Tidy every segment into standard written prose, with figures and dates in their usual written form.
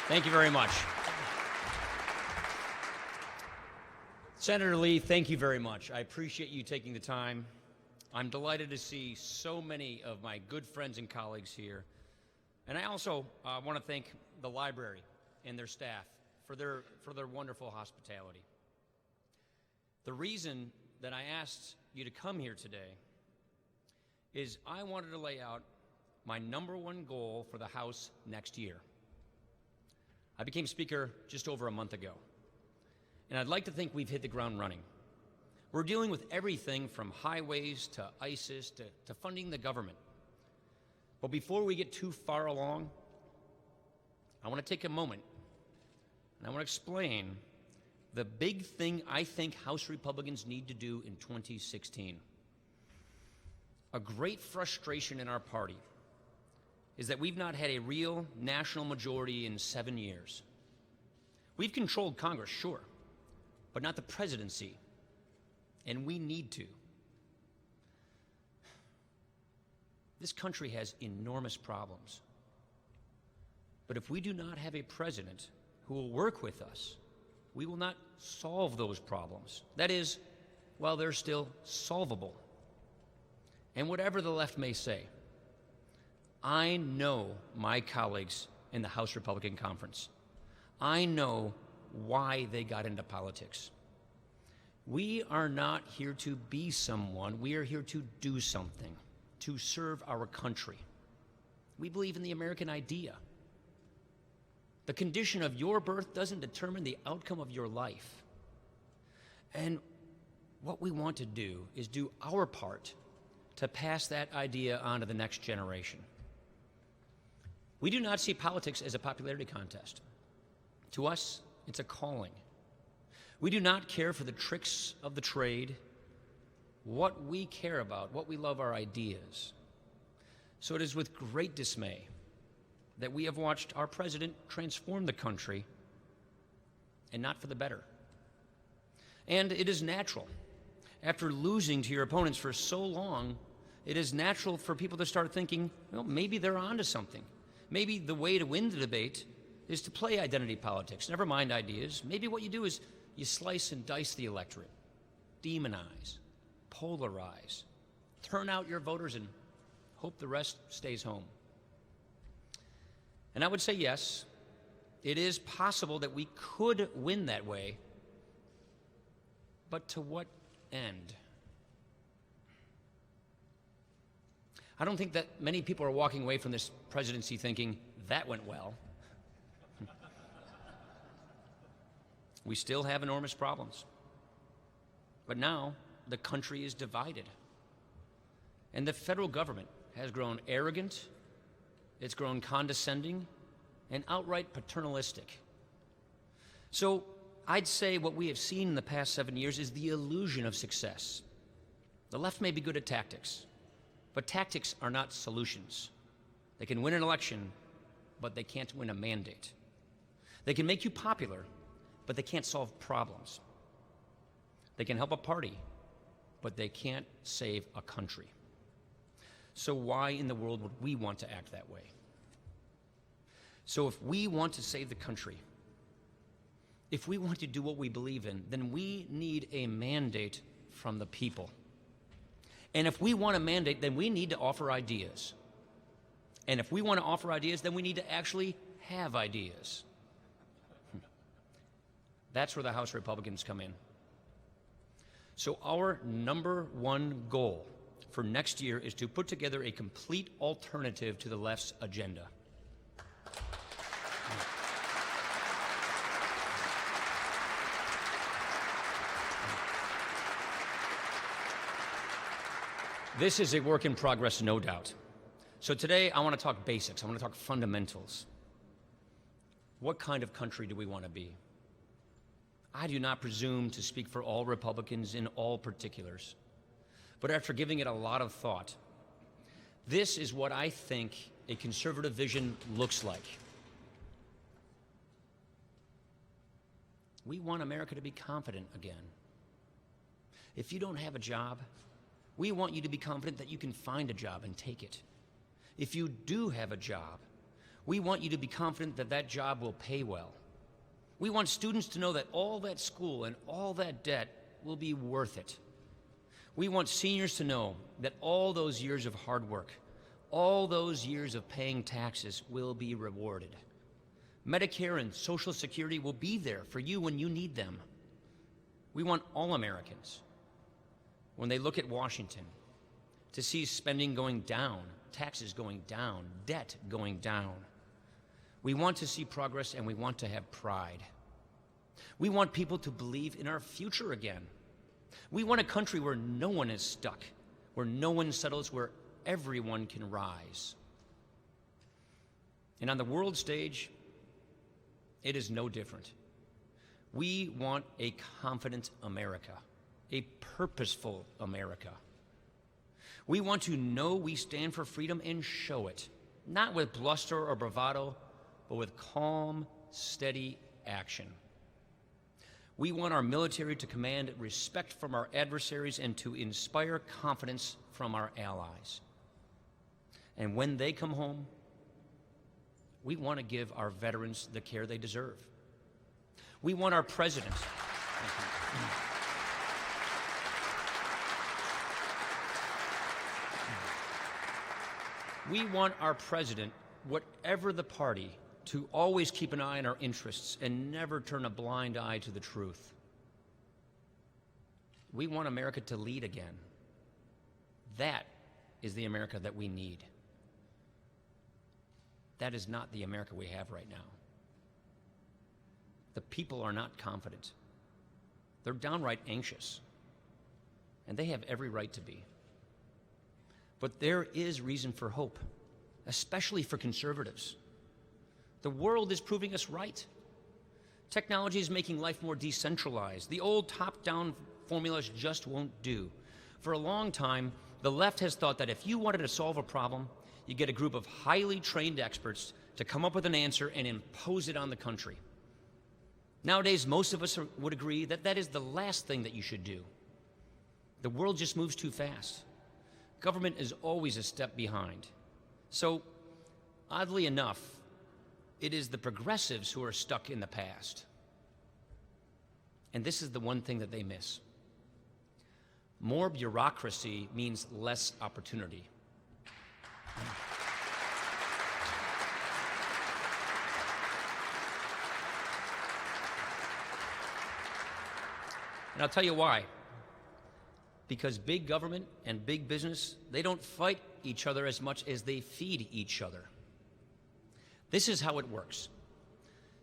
Thank you very much. Senator Lee, thank you very much. I appreciate you taking the time. I'm delighted to see so many of my good friends and colleagues here. And I also want to thank the library and their staff for their wonderful hospitality. The reason that I asked you to come here today is I wanted to lay out my #1 goal for the House next year. I became Speaker just over a month ago, and I'd like to think we've hit the ground running. We're dealing with everything from highways to ISIS to funding the government. But before we get too far along, I want to take a moment and I want to explain the big thing I think House Republicans need to do in 2016. A great frustration in our party is that we've not had a real national majority in 7 years. We've controlled Congress, sure, but not the presidency, and we need to. This country has enormous problems, but if we do not have a president who will work with us, we will not solve those problems. That is, while they're still solvable. And whatever the left may say, I know my colleagues in the House Republican Conference. I know why they got into politics. We are not here to be someone. We are here to do something, to serve our country. We believe in the American idea. The condition of your birth doesn't determine the outcome of your life. And what we want to do is do our part to pass that idea on to the next generation. We do not see politics as a popularity contest. To us, it's a calling. We do not care for the tricks of the trade. What we care about, what we love, are ideas. So it is with great dismay that we have watched our president transform the country, and not for the better. And it is natural. After losing to your opponents for so long, it is natural for people to start thinking, well, maybe they're onto something. Maybe the way to win the debate is to play identity politics. Never mind ideas. Maybe what you do is you slice and dice the electorate, demonize, polarize, turn out your voters and hope the rest stays home. And I would say yes, it is possible that we could win that way, but to what end? I don't think that many people are walking away from this presidency thinking, that went well. We still have enormous problems. But now the country is divided. And the federal government has grown arrogant, it's grown condescending, and outright paternalistic. So I'd say what we have seen in the past 7 years is the illusion of success. The left may be good at tactics, but tactics are not solutions. They can win an election, but they can't win a mandate. They can make you popular, but they can't solve problems. They can help a party, but they can't save a country. So why in the world would we want to act that way? So if we want to save the country, if we want to do what we believe in, then we need a mandate from the people. And if we want a mandate, then we need to offer ideas. And if we want to offer ideas, then we need to actually have ideas. That's where the House Republicans come in. So our #1 goal for next year is to put together a complete alternative to the left's agenda. This is a work in progress, no doubt. So today I want to talk basics. I want to talk fundamentals. What kind of country do we want to be? I do not presume to speak for all Republicans in all particulars, but after giving it a lot of thought, this is what I think a conservative vision looks like. We want America to be confident again. If you don't have a job, we want you to be confident that you can find a job and take it. If you do have a job, We want you to be confident that that job will pay well. We want students to know that all that school and all that debt will be worth it. We want seniors to know that all those years of hard work, all those years of paying taxes will be rewarded. Medicare and Social Security will be there for you when you need them. We want all Americans, when they look at Washington, to see spending going down, taxes going down, debt going down. We want to see progress, and we want to have pride. We want people to believe in our future again. We want a country where no one is stuck, where no one settles, where everyone can rise. And on the world stage, it is no different. We want a confident America, a purposeful America. We want to know we stand for freedom and show it, not with bluster or bravado, but with calm, steady action. We want our military to command respect from our adversaries and to inspire confidence from our allies. And when they come home, we want to give our veterans the care they deserve. We want our president. We want our president, whatever the party, to always keep an eye on our interests and never turn a blind eye to the truth. We want America to lead again. That is the America that we need. That is not the America we have right now. The people are not confident. They're downright anxious, and they have every right to be. But there is reason for hope, especially for conservatives. The world is proving us right. Technology is making life more decentralized. The old top-down formulas just won't do. For a long time, the left has thought that if you wanted to solve a problem, you get a group of highly trained experts to come up with an answer and impose it on the country. Nowadays, most of us would agree that that is the last thing that you should do. The world just moves too fast. Government is always a step behind. So, oddly enough, it is the progressives who are stuck in the past. And this is the one thing that they miss. More bureaucracy means less opportunity. And I'll tell you why. Because big government and big business, they don't fight each other as much as they feed each other. This is how it works.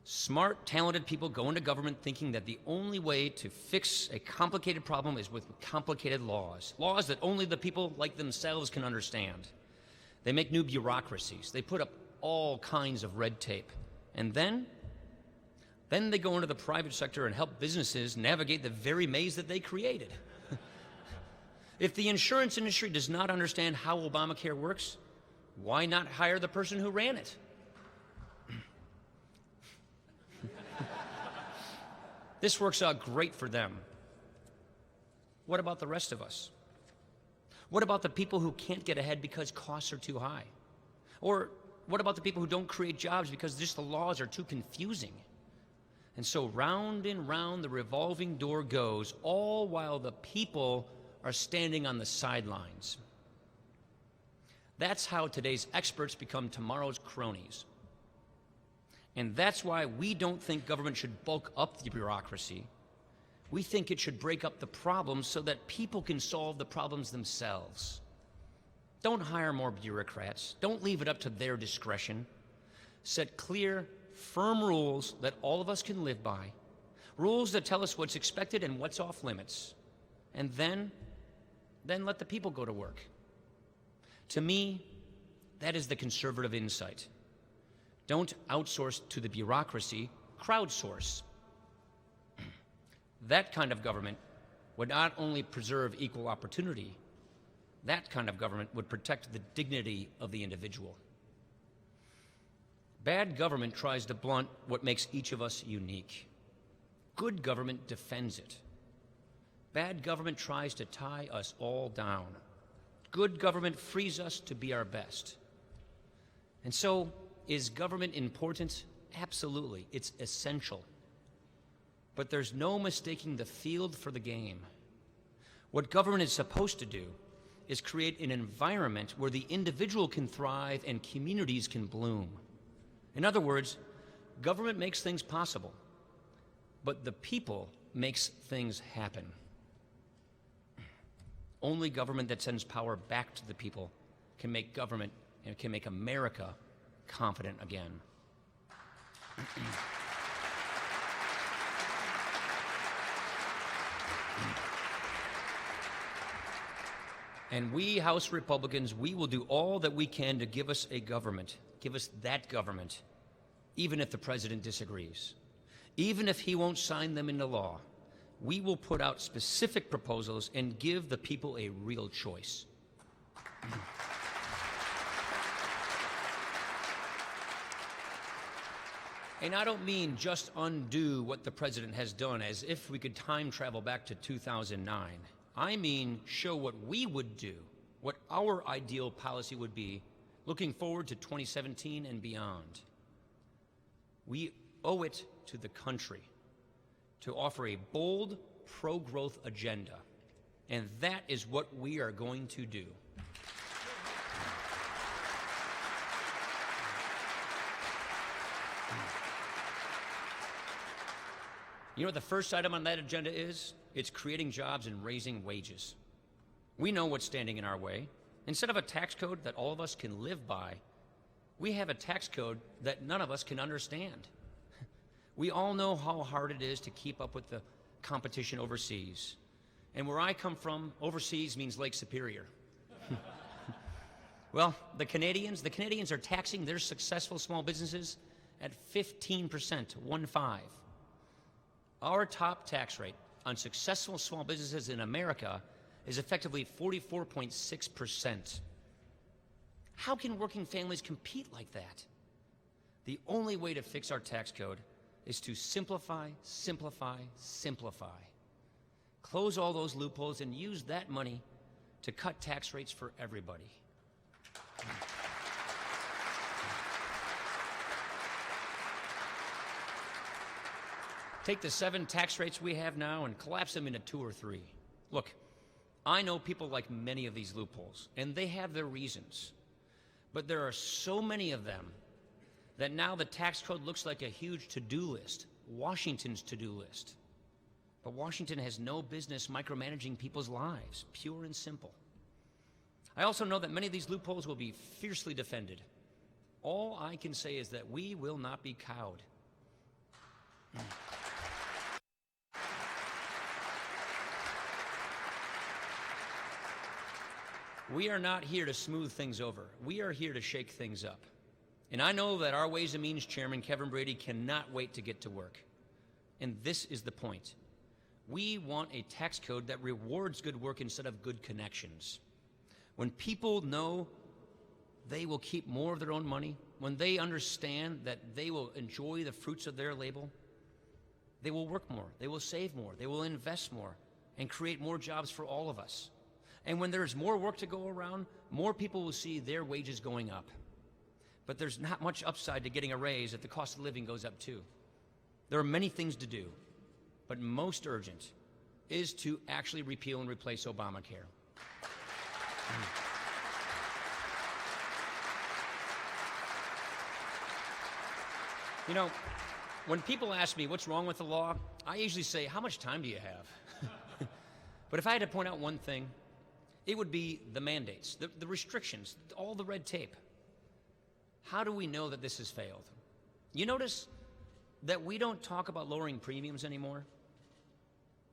Smart, talented people go into government thinking that the only way to fix a complicated problem is with complicated laws. Laws that only the people like themselves can understand. They make new bureaucracies. They put up all kinds of red tape. And then they go into the private sector and help businesses navigate the very maze that they created. If the insurance industry does not understand how Obamacare works, why not hire the person who ran it? This works out great for them. What about the rest of us? What about the people who can't get ahead because costs are too high? Or what about the people who don't create jobs because just the laws are too confusing? And so round and round the revolving door goes, all while the people are standing on the sidelines. That's how today's experts become tomorrow's cronies. And that's why we don't think government should bulk up the bureaucracy. We think it should break up the problems so that people can solve the problems themselves. Don't hire more bureaucrats. Don't leave it up to their discretion. Set clear, firm rules that all of us can live by. Rules that tell us what's expected and what's off limits. And then let the people go to work. To me, that is the conservative insight. Don't outsource to the bureaucracy, crowdsource. That kind of government would not only preserve equal opportunity, that kind of government would protect the dignity of the individual. Bad government tries to blunt what makes each of us unique. Good government defends it. Bad government tries to tie us all down. Good government frees us to be our best. And so, Is government important? Absolutely. It's essential. But there's no mistaking the field for the game. What government is supposed to do is create an environment where the individual can thrive and communities can bloom. In other words, government makes things possible, but the people makes things happen. Only government that sends power back to the people can make government and can make America confident again. And we, House Republicans, we will do all that we can to give us a government, give us that government, even if the president disagrees. Even if he won't sign them into law, we will put out specific proposals and give the people a real choice. And I don't mean just undo what the president has done as if we could time travel back to 2009. I mean show what we would do, what our ideal policy would be, looking forward to 2017 and beyond. We owe it to the country to offer a bold, pro-growth agenda, and that is what we are going to do. You know what the first item on that agenda is? It's creating jobs and raising wages. We know what's standing in our way. Instead of a tax code that all of us can live by, we have a tax code that none of us can understand. We all know how hard it is to keep up with the competition overseas. And where I come from, overseas means Lake Superior. Well, the Canadians are taxing their successful small businesses at 15%, 1-5. Our top tax rate on successful small businesses in America is effectively 44.6%. How can working families compete like that? The only way to fix our tax code is to simplify, simplify, simplify. Close all those loopholes and use that money to cut tax rates for everybody. Take the 7 tax rates we have now and collapse them into 2 or 3. Look, I know people like many of these loopholes, and they have their reasons. But there are so many of them that now the tax code looks like a huge to-do list, Washington's to-do list. But Washington has no business micromanaging people's lives, pure and simple. I also know that many of these loopholes will be fiercely defended. All I can say is that we will not be cowed. We are not here to smooth things over. We are here to shake things up. And I know that our Ways and Means Chairman, Kevin Brady, cannot wait to get to work. And this is the point. We want a tax code that rewards good work instead of good connections. When people know they will keep more of their own money, when they understand that they will enjoy the fruits of their labor, they will work more, they will save more, they will invest more, and create more jobs for all of us. And when there's more work to go around, more people will see their wages going up. But there's not much upside to getting a raise if the cost of living goes up too. There are many things to do, but most urgent is to actually repeal and replace Obamacare. You know, when people ask me what's wrong with the law, I usually say, how much time do you have? But if I had to point out one thing, it would be the mandates, the restrictions, all the red tape. How do we know that this has failed? You notice that we don't talk about lowering premiums anymore?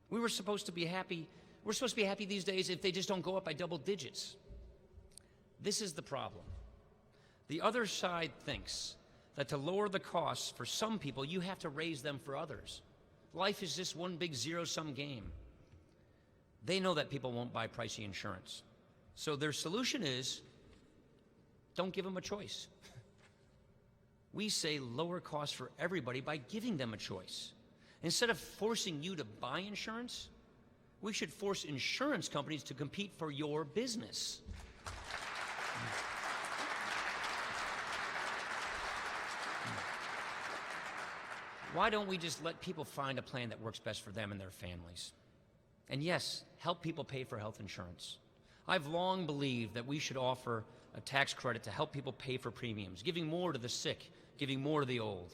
We were supposed to be happy. We're supposed to be happy these days if they just don't go up by double digits. This is the problem. The other side thinks that to lower the costs for some people, you have to raise them for others. Life is just one big zero-sum game. They know that people won't buy pricey insurance. So their solution is, don't give them a choice. We say lower costs for everybody by giving them a choice. Instead of forcing you to buy insurance, we should force insurance companies to compete for your business. Why don't we just let people find a plan that works best for them and their families? And yes, help people pay for health insurance. I've long believed that we should offer a tax credit to help people pay for premiums, giving more to the sick, giving more to the old.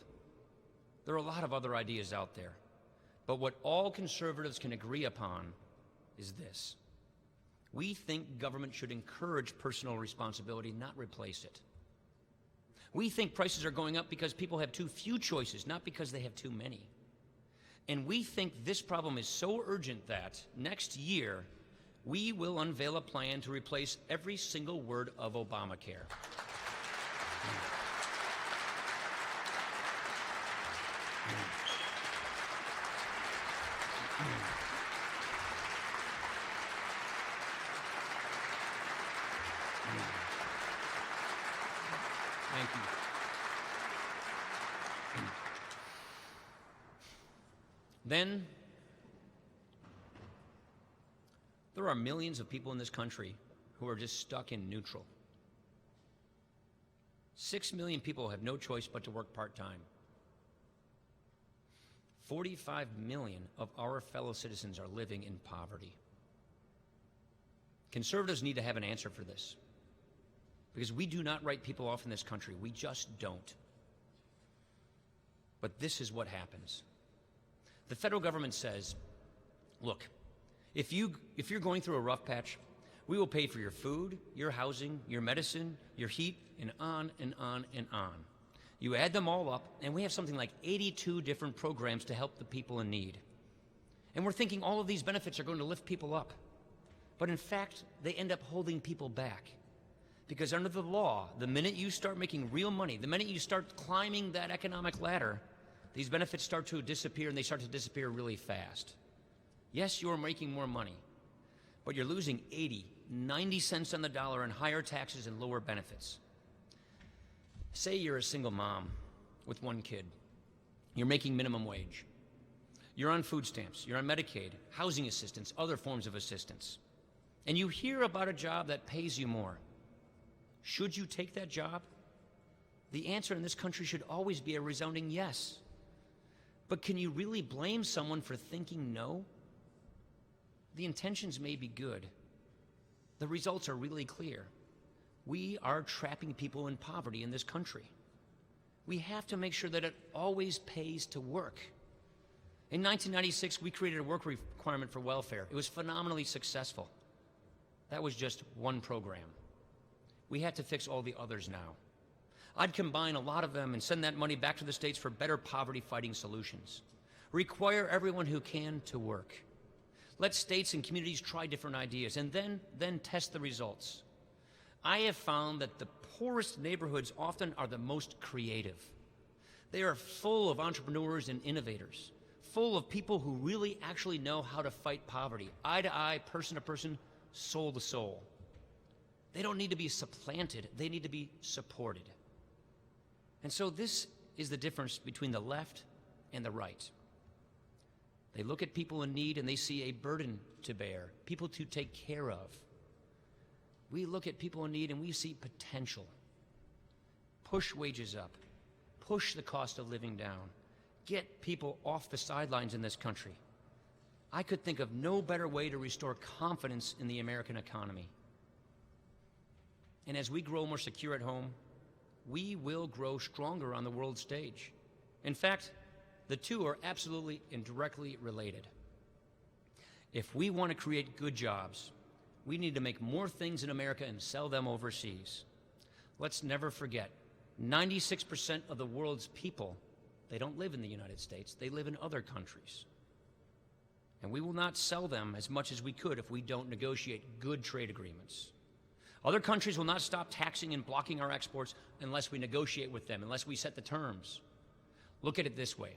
There are a lot of other ideas out there. But what all conservatives can agree upon is this. We think government should encourage personal responsibility, not replace it. We think prices are going up because people have too few choices, not because they have too many. And we think this problem is so urgent that next year, we will unveil a plan to replace every single word of Obamacare. Thank you. Then, there are millions of people in this country who are just stuck in neutral. 6 million people have no choice but to work part-time. 45 million of our fellow citizens are living in poverty. Conservatives need to have an answer for this, because we do not write people off in this country. We just don't. But this is what happens. The federal government says, look, if you're going through a rough patch, we will pay for your food, your housing, your medicine, your heat, and on and on and on. You add them all up, and we have something like 82 different programs to help the people in need. And we're thinking all of these benefits are going to lift people up. But in fact, they end up holding people back. Because under the law, the minute you start making real money, the minute you start climbing that economic ladder, these benefits start to disappear, and they start to disappear really fast. Yes, you're making more money, but you're losing 80, 90 cents on the dollar in higher taxes and lower benefits. Say you're a single mom with one kid. You're making minimum wage. You're on food stamps. You're on Medicaid, housing assistance, other forms of assistance. And you hear about a job that pays you more. Should you take that job? The answer in this country should always be a resounding yes. But can you really blame someone for thinking no? The intentions may be good. The results are really clear. We are trapping people in poverty in this country. We have to make sure that it always pays to work. In 1996, we created a work requirement for welfare. It was phenomenally successful. That was just one program. We have to fix all the others now. I'd combine a lot of them and send that money back to the states for better poverty-fighting solutions. Require everyone who can to work. Let states and communities try different ideas and then test the results. I have found that the poorest neighborhoods often are the most creative. They are full of entrepreneurs and innovators, full of people who really actually know how to fight poverty, eye to eye, person to person, soul to soul. They don't need to be supplanted, they need to be supported. And so this is the difference between the left and the right. They look at people in need and they see a burden to bear, people to take care of. We look at people in need and we see potential. Push wages up, push the cost of living down, get people off the sidelines in this country. I could think of no better way to restore confidence in the American economy. And as we grow more secure at home, we will grow stronger on the world stage. In fact, the two are absolutely and directly related. If we want to create good jobs, we need to make more things in America and sell them overseas. Let's never forget, 96% of the world's people, they don't live in the United States, they live in other countries. And we will not sell them as much as we could if we don't negotiate good trade agreements. Other countries will not stop taxing and blocking our exports unless we negotiate with them, unless we set the terms. Look at it this way.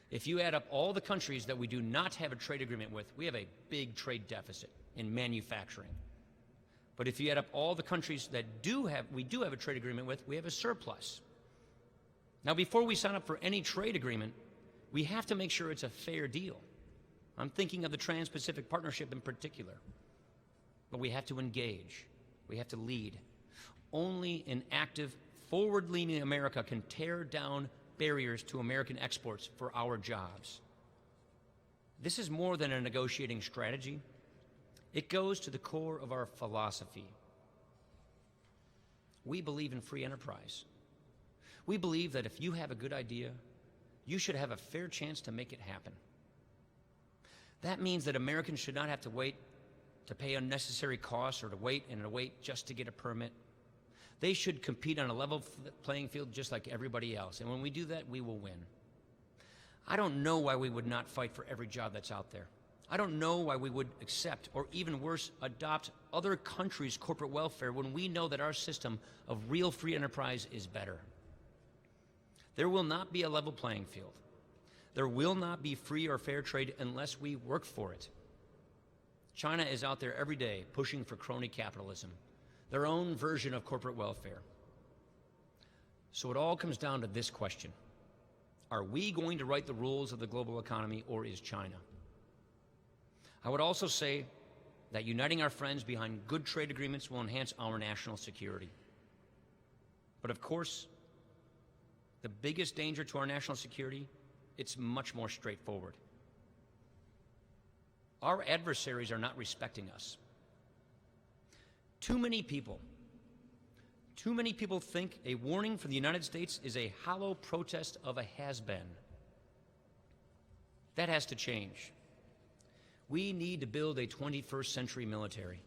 If you add up all the countries that we do not have a trade agreement with, we have a big trade deficit in manufacturing. But if you add up all the countries that we do have a trade agreement with, we have a surplus. Now, before we sign up for any trade agreement, we have to make sure it's a fair deal. I'm thinking of the Trans-Pacific Partnership in particular. But we have to engage. We have to lead. Only an active, forward-leaning America can tear down barriers to American exports for our jobs. This is more than a negotiating strategy. It goes to the core of our philosophy. We believe in free enterprise. We believe that if you have a good idea, you should have a fair chance to make it happen. That means that Americans should not have to wait to pay unnecessary costs or to wait just to get a permit. They should compete on a level playing field just like everybody else. And when we do that, we will win. I don't know why we would not fight for every job that's out there. I don't know why we would accept, or even worse, adopt other countries' corporate welfare when we know that our system of real free enterprise is better. There will not be a level playing field. There will not be free or fair trade unless we work for it. China is out there every day pushing for crony capitalism, their own version of corporate welfare. So it all comes down to this question. Are we going to write the rules of the global economy, or is China? I would also say that uniting our friends behind good trade agreements will enhance our national security. But of course, the biggest danger to our national security, it's much more straightforward. Our adversaries are not respecting us. Too many people think a warning from the United States is a hollow protest of a has-been. That has to change. We need to build a 21st century military.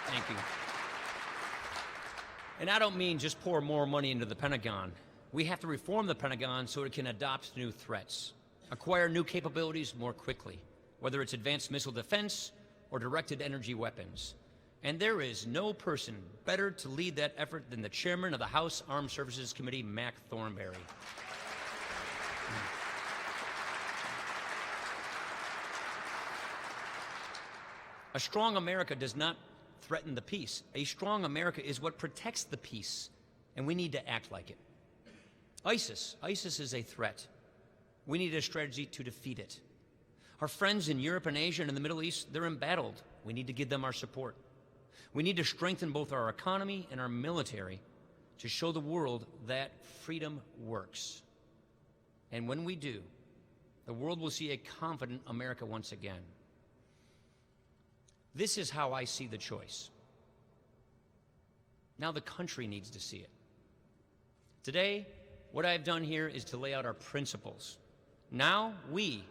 Thank you. And I don't mean just pour more money into the Pentagon. We have to reform the Pentagon so it can adopt new threats, acquire new capabilities more quickly, whether it's advanced missile defense or directed energy weapons. And there is no person better to lead that effort than the chairman of the House Armed Services Committee, Mac Thornberry. A strong America does not threaten the peace. A strong America is what protects the peace, and we need to act like it. ISIS is a threat. We need a strategy to defeat it. Our friends in Europe and Asia and in the Middle East, they're embattled. We need to give them our support. We need to strengthen both our economy and our military to show the world that freedom works. And when we do, the world will see a confident America once again. This is how I see the choice. Now the country needs to see it. Today, what I've done here is to lay out our principles. Now we,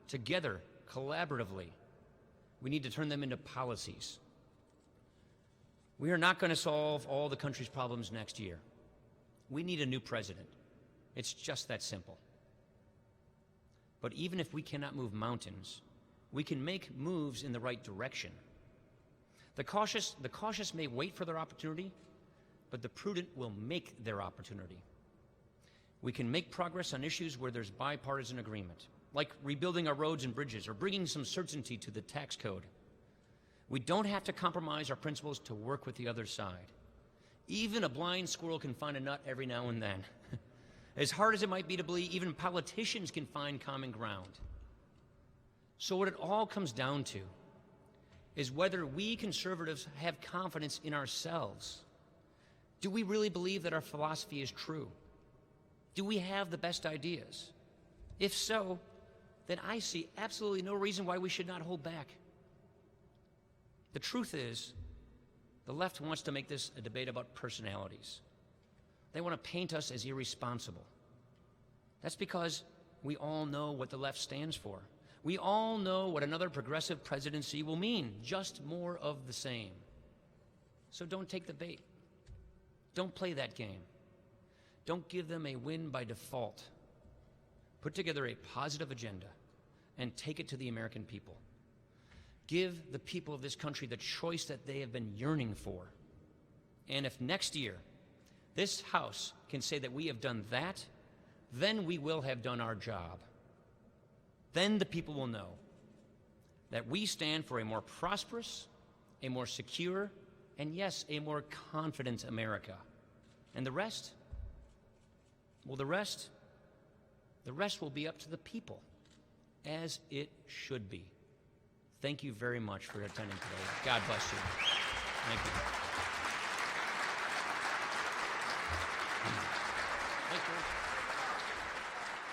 together, collaboratively, we need to turn them into policies. We are not going to solve all the country's problems next year. We need a new president. It's just that simple. But even if we cannot move mountains, we can make moves in the right direction. The cautious may wait for their opportunity, but the prudent will make their opportunity. We can make progress on issues where there's bipartisan agreement, like rebuilding our roads and bridges or bringing some certainty to the tax code. We don't have to compromise our principles to work with the other side. Even a blind squirrel can find a nut every now and then. As hard as it might be to believe, even politicians can find common ground. So what it all comes down to is whether we conservatives have confidence in ourselves. Do we really believe that our philosophy is true? Do we have the best ideas? If so, then I see absolutely no reason why we should not hold back. The truth is, the left wants to make this a debate about personalities. They want to paint us as irresponsible. That's because we all know what the left stands for. We all know what another progressive presidency will mean, just more of the same. So don't take the bait. Don't play that game. Don't give them a win by default. Put together a positive agenda and take it to the American people. Give the people of this country the choice that they have been yearning for. And if next year this House can say that we have done that, then we will have done our job. Then the people will know that we stand for a more prosperous, a more secure, and yes, a more confident America. And the rest, well, the rest will be up to the people, as it should be. Thank you very much for attending today. God bless you. Thank you.